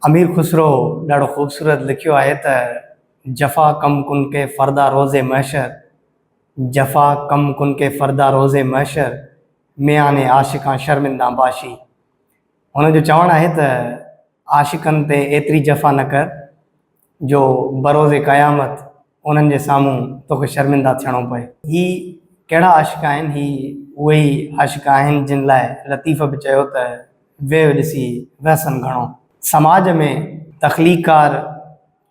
अमीर खुसरो ॾाढो ख़ूबसूरत लिखियो आहे त जफ़ा कम कुन के फ़रदा रोज़े महशर, जफ़ा कम कुन के फ़रदा रोज़े महशर, मियाने आशिकां शर्मिंदा बाशी। हुन जो चवणु आहे त आशिकनि ते एतिरी जफ़ा न कर जो बरोज़े क़यामत उन्हनि जे साम्हूं तोखे शर्मिंदा थियणो पए। ही कहिड़ा आशिक आहिनि? ही उहे ई आशिक आहिनि जिन लाइ लतीफ़ बि चयो त वेव ॾिसी वहसन घणो। समाज में तख़लीक़कार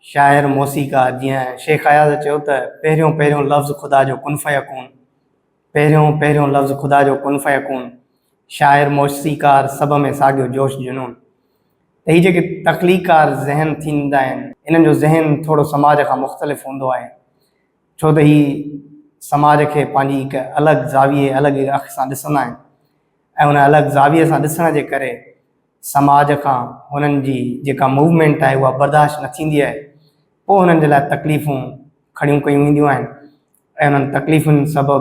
शाइर मौसीक़ार जीअं शेख अयाज़ चयो त पहिरियों पहिरियों लफ़्ज़ ख़ुदा जो कुन फ़यकून, पहिरियों पहिरियों लफ़्ज़ ख़ुदा जो कुन फ़यकून, शाइर मौसीक़ार सभ में साॻियो जोश जुनून। त ही जेके तख़लीक़कार ज़हन थींदा आहिनि, इन्हनि जो ज़हन थोरो समाज खां मुख़्तलिफ़ हूंदो आहे, छो त ही समाज खे पंहिंजी हिकु अलॻि ज़ाविये अलॻि अख सां ॾिसंदा आहिनि ऐं उन अलॻि ज़ाविये सां ॾिसण जे करे समाज खां हुननि जी जेका मूवमेंट आहे उहा बर्दाश्त न थींदी आहे। पोइ हुननि जे लाइ तकलीफ़ूं खड़ियूं कयूं वेंदियूं आहिनि ऐं उन्हनि तकलीफ़ुनि सबबु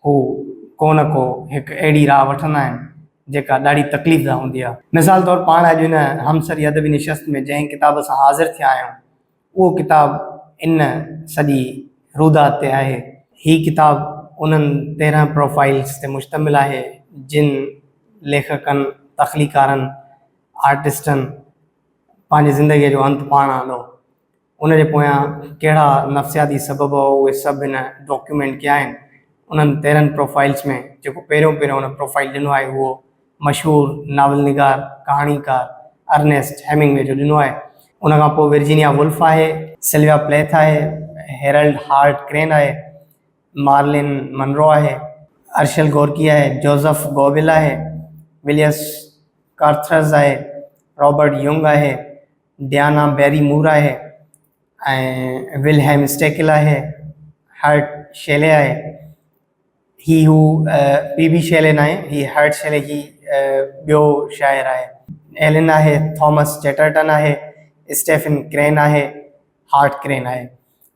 हू को न को हिकु अहिड़ी राह वठंदा आहिनि जेका ॾाढी तकलीफ़दा हूंदी आहे। मिसाल तौरु पाण अॼु हिन हमसरी अदबी निशस्त में जंहिं किताब सां हाज़िर थिया आहियूं, उहो किताब इन सॼी रूदात ते आहे। ही किताब उन्हनि 13 प्रोफाइल्स ते मुश्तमिल आहे जिन लेखकनि, तख़लीक़कारनि, आर्टिस्टनि पंहिंजी ज़िंदगीअ जो अंत पाण आंदो। उनजे पोयां कहिड़ा नफ़्सियाती सबब उहे सभु हिन डॉक्यूमेंट कया आहिनि। उन्हनि 13 प्रोफाइल्स में जेको पहिरियों पहिरियों हुन प्रोफाइल ॾिनो आहे उहो मशहूरु नावल निगार, कहाणीकार अर्नेस्ट हेमिंगवे जो ॾिनो आहे। उनखां पोइ वर्जीनिया वुल्फ आहे, सिल्विया प्लेथ आहे, हेरल्ड हार्ट क्रेन आहे, मार्लिन मनरो आहे, अर्शल गोर्की आहे, जोसेफ गोविल आहे, विलियस कार्थरस आहे, रॉबर्ट युंग आहे, डियाना बैरी मूर आहे ऐं विलहेम स्टेकिल आहे, हर्ट शेले आहे। ही हू पी शेले न आहे, ही हर्ट शेले ही ॿियो शाइर आहे। एलिन आहे, थॉमस चेटरटन आहे, स्टेफन क्रेन आहे, हार्ट क्रेन आहे।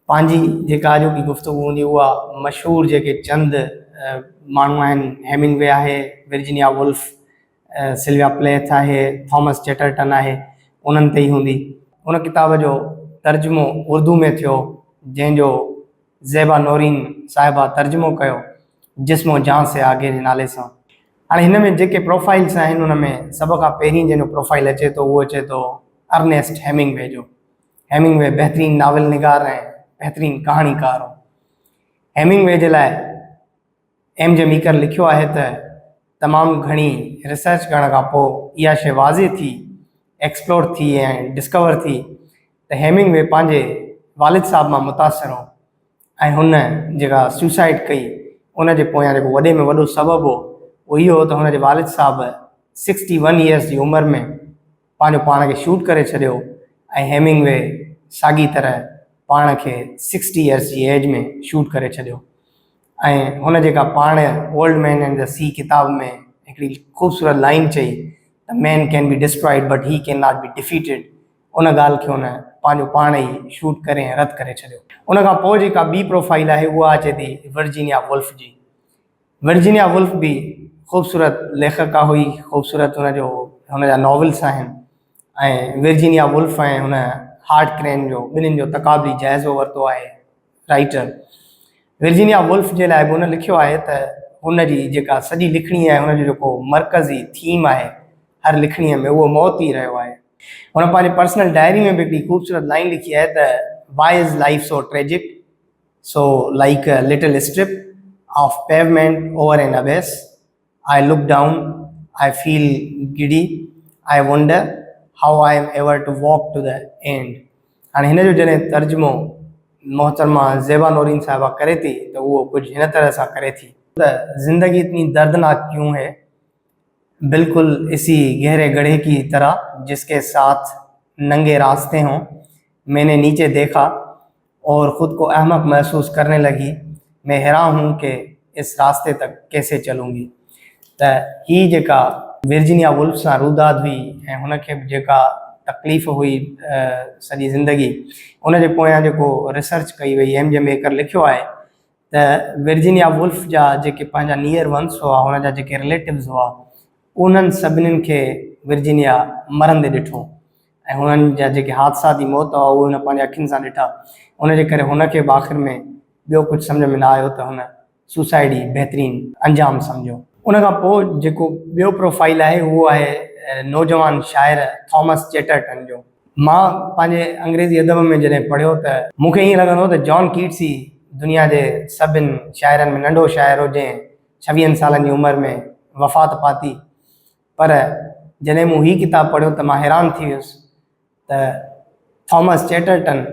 पंहिंजी जेका अॼोकी गुफ़्तगू हूंदी उहा मशहूरु जेके चंद माण्हू आहिनि, हेमिंगवे आहे, वर्जीनिया वुल्फ, सिल्विया प्लेथ आहे, थॉमस चेटरटन आहे, उन्हनि ते ई हूंदी। उन किताब जो तर्जुमो उर्दू में थियो जंहिंजो ज़ेबा नौरीन साहिबा तर्जुमो कयो जिस्मो जान से आगे जे नाले सां। हाणे हिन में जेके प्रोफाइल्स आहिनि उन में सभ खां पहिरीं जंहिंजो प्रोफाइल अचे थो उहो अचे थो अर्नेस्ट हेमिंगवे जो। हेमिंगवे बहितरीनु नावल निगार ऐं बहितरीनु कहाणीकार हो। हेमिंगवे जे लाइ एम.जे. मीकर लिखियो आहे त तमामु घणी रिसर्च करण खां पोइ इहा शइ वाज़े थी, एक्सप्लोर थी ऐं डिस्कवर थी त हेमिंगवे पंहिंजे वालिद साहब मां मुतासिर हो ऐं हुन जेका सुसाइड कई उन जे पोयां जेको वॾे में वॾो सबबु हो उहो इहो हो त हुन जे वालिद साहब 61 ईयर्स जी उमिरि में पंहिंजो पाण खे शूट करे छॾियो ऐं हेमिंगवे साॻी तरह पाण खे 60 ईयर्स जी एज में शूट करे छॾियो। ऐं हुन जेका पाण old man and the sea किताब में हिकिड़ी ख़ूबसूरत लाइन चई त man can be destroyed but he can not be defeated, उन ॻाल्हि खे हुन पंहिंजो पाण ई शूट करे ऐं रद्द करे छॾियो। उनखां पोइ जेका ॿी प्रोफाइल आहे उहा अचे थी वर्जीनिया वुल्फ जी। वर्जीनिया वुल्फ बि ख़ूबसूरत लेखका हुई, ख़ूबसूरत हुनजा नॉवल्स आहिनि ऐं वर्जीनिया वुल्फ ऐं हुन हार्ट क्रेन जो ॿिन्हिनि जो तक़ाबली जाइज़ो वरितो आहे राइटर। वर्जीनिया वुल्फ जे लाइ बि हुन लिखियो आहे त हुनजी जेका सॼी लिखणी आहे, हुनजो जेको मरकज़ी थीम आहे हर लिखणीअ में, उहो मौत ई रहियो आहे। हुन पंहिंजे पर्सनल डायरी में बि हिकिड़ी ख़ूबसूरत लाइन लिखी आहे त why is life so tragic, so like a little strip of pavement over an abyss, I look down, I feel giddy, I wonder how I am ever to walk to the end. हाणे हिन जो जॾहिं तर्जुमो मोहतरमा ज़ेबा नौरीन साहिबा करे थी त उहो कुझु हिन तरह सां करे थी त ज़िंदगी इतनी दर्दनाक क्यों है, बिल्कुल इसी गहरे गड्ढे की तरह जिसके साथ नंगे रास्ते हों, मैंने नीचे देखा और ख़ुद को अहमक महसूस करने लगी, मैं हैरान हूँ कि इस रास्ते तक कैसे चलूँगी। त ही जेका वर्जीनिया वुल्फ सां रूदात हुई ऐं हुनखे बि जेका तकलीफ़ हुई सॼी ज़िंदगी, उनजे पोयां जेको रिसर्च कई वई, एम.जे. मेकर लिखियो आहे त वर्जीनिया वुल्फ जा जेके पंहिंजा नियर वंस हुआ, हुनजा जेके रिलेटिव्स हुआ, उन्हनि सभिनीनि खे वर्जीनिया मरंदे ॾिठो ऐं हुननि जा जेके हादसाती मौत हुआ उहे हुन पंहिंजे अखियुनि सां ॾिठा। उनजे करे हुनखे बि आख़िर में ॿियो कुझु सम्झ में न आयो त हुन सुसाइड ई बहितरीनु अंजाम सम्झो। उन खां पोइ जेको ॿियो प्रोफाइल आहे उहो आहे नौजवान शाइर थॉमस चेटरटन जो। मां पंहिंजे अंग्रेज़ी अदब में जॾहिं पढ़ियो त मूंखे ईअं लॻंदो त जॉन कीट्स ई दुनिया जे सभिनि शाइरनि में नंढो शाइर हो जंहिं 26 सालनि जी उमिरि में वफ़ात पाती। पर जॾहिं मूं हीअ किताबु पढ़ियो त मां हैरान थी वियुसि त थॉमस चेटरटन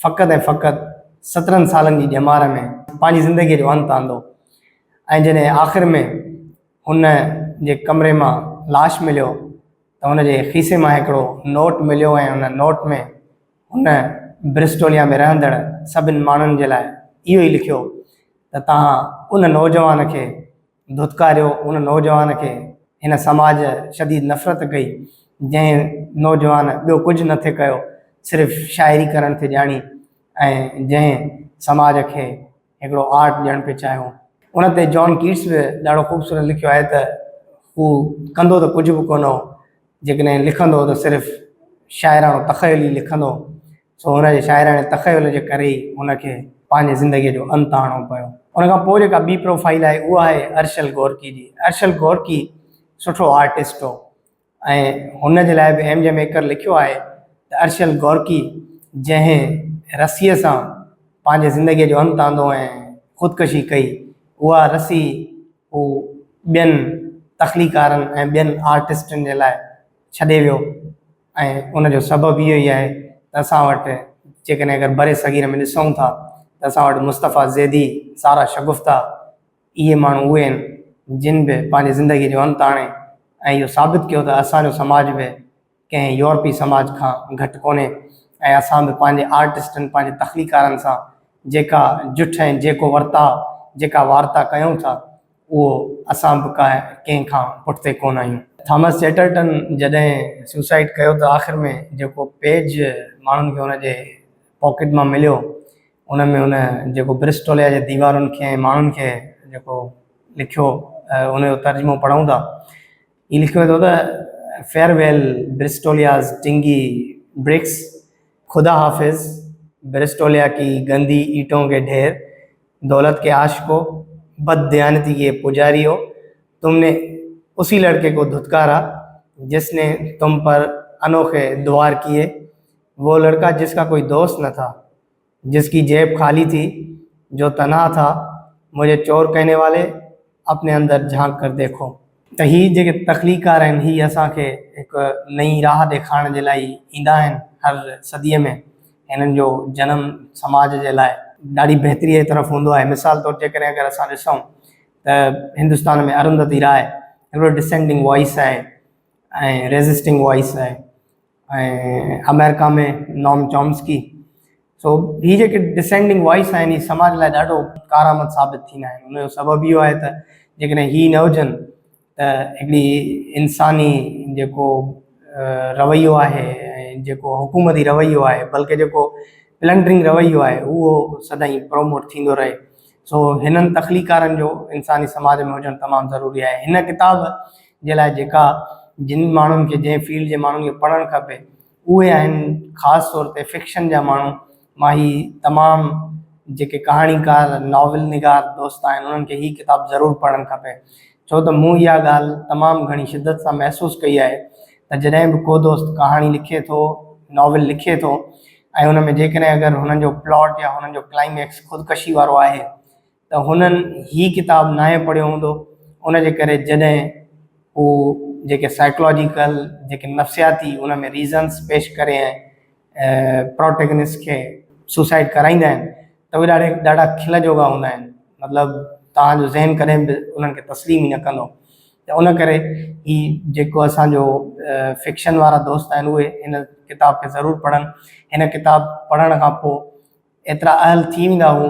फ़क़ति ऐं फ़क़ति 17 सालनि जी ॼमार में पंहिंजी ज़िंदगीअ जो अंत आंदो। ऐं जॾहिं आख़िर में हुन जे कमरे मां लाश मिलियो त हुनजे खीसे मां हिकिड़ो नोट मिलियो ऐं हुन नोट में हुन ब्रिस्टोलिया में रहंदड़ सभिनि माण्हुनि जे लाइ इहो ई लिखियो त तव्हां उन नौजवान खे धुतकारियो, उन नौजवान खे हिन समाज शदीद नफ़रत कई जंहिं नौजवान ॿियो कुझु न थे कयो, सिर्फ़ु शाइरी करण थे ॼाणी ऐं जंहिं समाज खे हिकिड़ो आर्ट ॾियणु पिए चाहियो। उन ते जॉन कीट्स बि ॾाढो ख़ूबसूरत लिखियो आहे त हू कंदो त कुझु बि कोन हो, जेकॾहिं लिखंदो त सिर्फ़ु शाइराणो तख़यल ई लिखंदो। सो हुनजे शाइराणे तख़यल जे करे ई हुनखे पंहिंजे ज़िंदगीअ जो अंत आणो पियो। उन खां पोइ जेका ॿी प्रोफाइल आहे उहा आहे अर्शल गोरकी जी। अर्शल गोरकी सुठो आर्टिस्ट हो ऐं हुन जे लाइ बि एम.जे. मेकर लिखियो आहे त अर्शल गोरकी जंहिं रसीअ सां पंहिंजे ज़िंदगीअ जो अंत आंदो ऐं ख़ुदकशी कई, उहा रसी हू ॿियनि तख़लीकारनि ऐं ॿियनि आर्टिस्टनि जे लाइ छॾे वियो। ऐं उनजो सबबु इहो ई आहे त असां वटि जेकॾहिं अगरि बरे सग़ीर में ॾिसूं था त असां वटि मुस्तफ़ा ज़ैदी, सारा शगुफ़्ता इहे माण्हू उहे आहिनि जिन बि पंहिंजी ज़िंदगीअ जो अंत आणे ऐं इहो साबित कयो त असांजो समाज बि कंहिं यूरोपी समाज खां घटि कोन्हे ऐं असां बि पंहिंजे आर्टिस्टनि, पंहिंजे तख़लीकारनि सां जेका जुठ ऐं जेको वर्ताव, जेका वार्ता कयूं था उहो असां बि कंहिंखां पुठिते कोन आहियूं। थॉमस चेटरटन जॾहिं सुसाइड कयो त आख़िर में जेको पेज माण्हुनि खे हुनजे पॉकेट मां मिलियो उन में हुन जेको ब्रिस्टोलिया जे दीवारुनि खे ऐं माण्हुनि खे जेको लिखियो उनजो तर्जुमो पढ़ूं था, ये लिखियो तो फेयरवेल ब्रिस्टोलियाज टिंगी ब्रिक्स, खुदा हाफिज ब्रिस्टोलिया की गंदी ईंटों के ढेर, दौलत के आशिकों, बददयानती के पुजारियों, तुमने उसी लड़के को धुतकारा जिसने तुम पर अनोखे द्वार किए, वो लड़का जिसका कोई दोस्त न था, जिसकी जेब खाली थी, जो तनहा था, मुझे चोर कहने वाले अपने अंदर झांक कर देखो। त ही जेके तख़लीकार आहिनि ही असांखे हिकु नई राह ॾेखारण जे लाइ ईंदा आहिनि हर सदीअ में। हिननि जो जनम समाज जे लाइ ॾाढी बहितरीअ जी तरफ़ हूंदो आहे। मिसाल तौरु जेकॾहिं अगरि असां ॾिसूं त हिंदुस्तान में अरुंधति राय हिकिड़ो डिसेंडिंग वॉइस आहे ऐं रेज़िस्टिंग वॉइस आहे, ऐं अमेरिका में नॉम चॉम्स्की। सो ही जेके डिसेंडिंग वॉइस आहिनि ही समाज लाइ ॾाढो कारआमद साबित थींदा आहिनि। हुनजो सबबु इहो आहे त जेकॾहिं ही न हुजनि त हिकिड़ी इंसानी जेको रवैयो आहे ऐं जेको हुकूमती रवैयो आहे, बल्कि जेको प्लंडरिंग रवैयो आहे उहो सदाईं प्रमोट थींदो रहे। सो हिननि तख़लीकारनि जो इंसानी समाज में हुजणु तमामु ज़रूरी आहे। हिन किताब जे लाइ जेका जिन माण्हुनि खे जंहिं फील्ड जे माण्हुनि खे पढ़णु खपे उहे आहिनि ख़ासि तौर ते फिक्शन जा माण्हू। मां ही तमामु जेके कहाणीकार नॉवल निगार दोस्त आहिनि उन्हनि खे ही किताबु ज़रूरु पढ़णु खपे, छो त मूं इहा ॻाल्हि तमामु घणी शिदत सां महसूसु कई आहे त जॾहिं बि को दोस्त कहाणी लिखे थो, नॉवल लिखे थो ऐं हुन में जेकॾहिं अगरि हुननि जो प्लॉट या हुननि जो क्लाइमेक्स ख़ुदकशी वारो आहे त हुननि ही किताबु नाहे पढ़ियो हूंदो। उनजे करे जॾहिं हू जेके साइकोलॉजिकल जेके नफ़्सियाती उन में रीज़न्स पेश करे ऐं प्रोटेगनिस्ट खे सुसाइड कराईंदा आहिनि त उहे ॾाढा खिल जोगा हूंदा आहिनि। मतिलबु तव्हांजो ज़हन कॾहिं बि उन्हनि खे तस्लीम ई न कंदो। त उन करे ही जेको असांजो फिक्शन वारा दोस्त आहिनि उहे हिन किताब खे ज़रूरु पढ़नि। हिन किताब पढ़ण खां पोइ एतिरा अहल थी वेंदा हू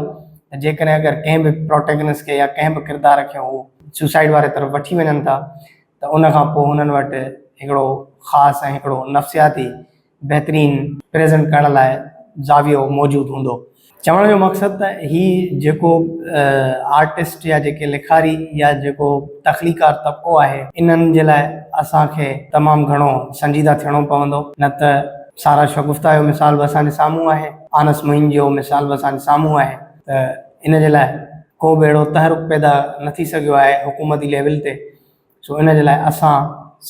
त जेकॾहिं अगरि कंहिं बि प्रोटेगनिस्ट खे या कंहिं बि किरदार खे हू सुसाइड वारे तरफ़ वठी वञनि था त उन खां पोइ हुननि वटि हिकिड़ो ख़ासि ऐं हिकिड़ो नफ़्सियाती बहितरीनु प्रेज़ेंट करण लाइ ज़ावियो मौजूदु हूंदो। चवण जो मक़सदु त ही जेको आर्टिस्ट या जेके लिखारी या जेको तख़लीकार तबिको आहे इन्हनि जे लाइ असांखे तमामु घणो संजीदा थियणो पवंदो, न त सारा शगुफ्ता जो मिसाल बि असांजे साम्हूं आहे, आनस मुइन जो मिसाल बि असांजे साम्हूं आहे। त इन जे लाइ को बि अहिड़ो तहरुक पैदा न थी सघियो आहे हुकूमती लेवल ते। सो इन जे लाइ असां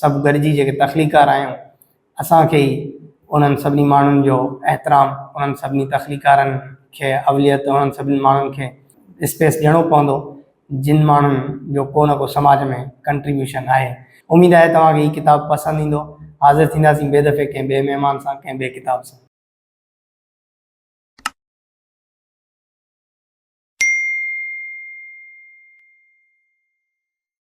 सभु गॾिजी जेके तख़लीकार आहियूं, असांखे ई उन्हनि सभिनी माण्हुनि जो एहतराम, उन्हनि सभिनी तख़लीकारनि खे अवलियत, उन्हनि सभिनी माण्हुनि खे स्पेस ॾियणो पवंदो जिन माण्हुनि जो को न को समाज में कंट्रीब्यूशन आहे। उमेदु आहे तव्हांखे हीअ किताबु पसंदि ईंदो। हाज़िर थींदासीं ॿिए दफ़े कंहिं ॿिए महिमान सां, कंहिं ॿिए किताब सां।